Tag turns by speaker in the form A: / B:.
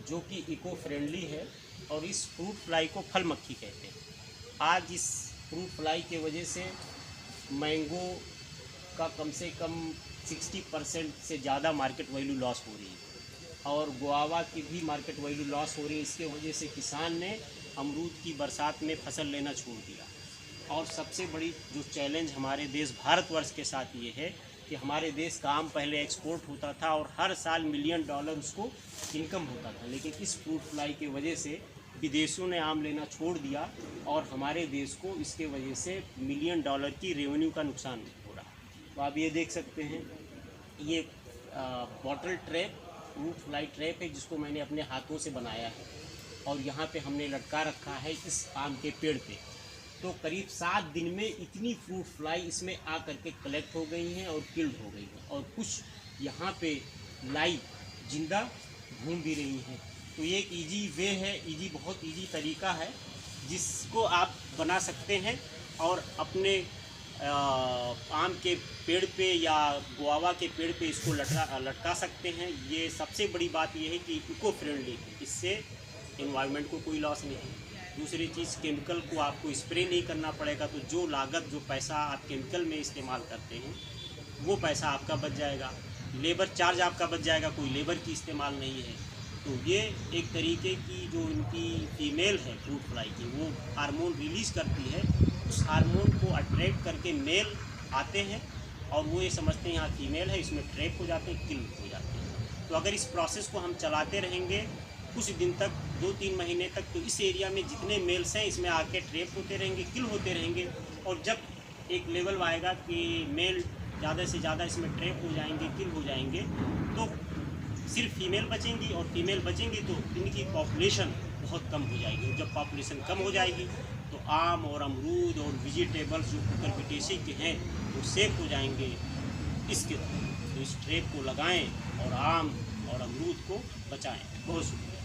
A: जो कि eco friendly है, और इस फ्रूट फ्लाई को फल मक्खी कहते हैं। आज इस फ्रूट फ्लाई के वजह से मैंगो का कम से कम 60% से ज़्यादा मार्केट वैल्यू लॉस हो रही है, और गुआवा की भी मार्केट वैल्यू लॉस हो रही है। इसके वजह से किसान ने अमरूद की बरसात में फसल लेना छोड़ दिया। और सबसे बड़ी जो चैलेंज हमारे देश भारतवर्ष के साथ ये है कि हमारे देश का आम पहले एक्सपोर्ट होता था और हर साल $1 मिलियन उसको इनकम होता था, लेकिन इस फ्रूट फ्लाई की वजह से विदेशों ने आम लेना छोड़ दिया और हमारे देश को इसके वजह से $1 मिलियन की रेवेन्यू का नुकसान हो रहा। तो आप ये देख सकते हैं, ये bottle trap fruit fly trap है जिसको मैंने अपने हाथों से बनाया है, और यहाँ पे हमने लटका रखा है इस आम के पेड़ पे। तो करीब 7 दिन में इतनी फ्रूट फ्लाई इसमें आ करके कलेक्ट हो गई हैं और किल्ड हो गई हैं, और कुछ यहाँ पे लाइव जिंदा घूम भी रही हैं। तो ये एक इजी वे है, बहुत इजी तरीका है जिसको आप बना सकते हैं और अपने आम के पेड़ पे या गुआवा के पेड़ पे इसको लटका सकते हैं। ये सबसे बड़ी बात ये है कि इको फ्रेंडली है, इससे एनवायरनमेंट को कोई लॉस नहीं है। दूसरी चीज़, केमिकल को आपको स्प्रे नहीं करना पड़ेगा, तो जो लागत जो पैसा आप केमिकल में इस्तेमाल करते हैं वो पैसा आपका बच जाएगा। लेबर चार्ज आपका बच जाएगा, कोई लेबर की इस्तेमाल नहीं है। तो ये एक तरीके की जो इनकी फीमेल है फ्रूट फ्लाई की, वो हार्मोन रिलीज़ करती है, उस हार्मोन को अट्रैक्ट करके मेल आते हैं और वो ये समझते हैं यहाँ फीमेल है, इसमें ट्रैप हो जाते हैं, किल हो जाते हैं। तो अगर इस प्रोसेस को हम चलाते रहेंगे कुछ दिन तक, 2-3 महीने तक, तो इस एरिया में जितने मेल्स हैं इसमें आके ट्रैप होते रहेंगे, किल होते रहेंगे, और जब एक लेवल आएगा कि मेल ज़्यादा से ज़्यादा इसमें ट्रैप हो जाएंगे, किल हो जाएंगे, तो सिर्फ फीमेल बचेंगी, और फीमेल बचेंगी तो इनकी पॉपुलेशन बहुत कम हो जाएगी। जब पॉपुलेशन कम हो जाएगी तो आम और अमरूद और वेजिटेबल्स जो कुकुरबिटेसी के हैं वो सेफ हो जाएंगे। इसके तो इस ट्रैप को लगाएं और आम और अमरूद को बचाएं। बहुत शुक्रिया।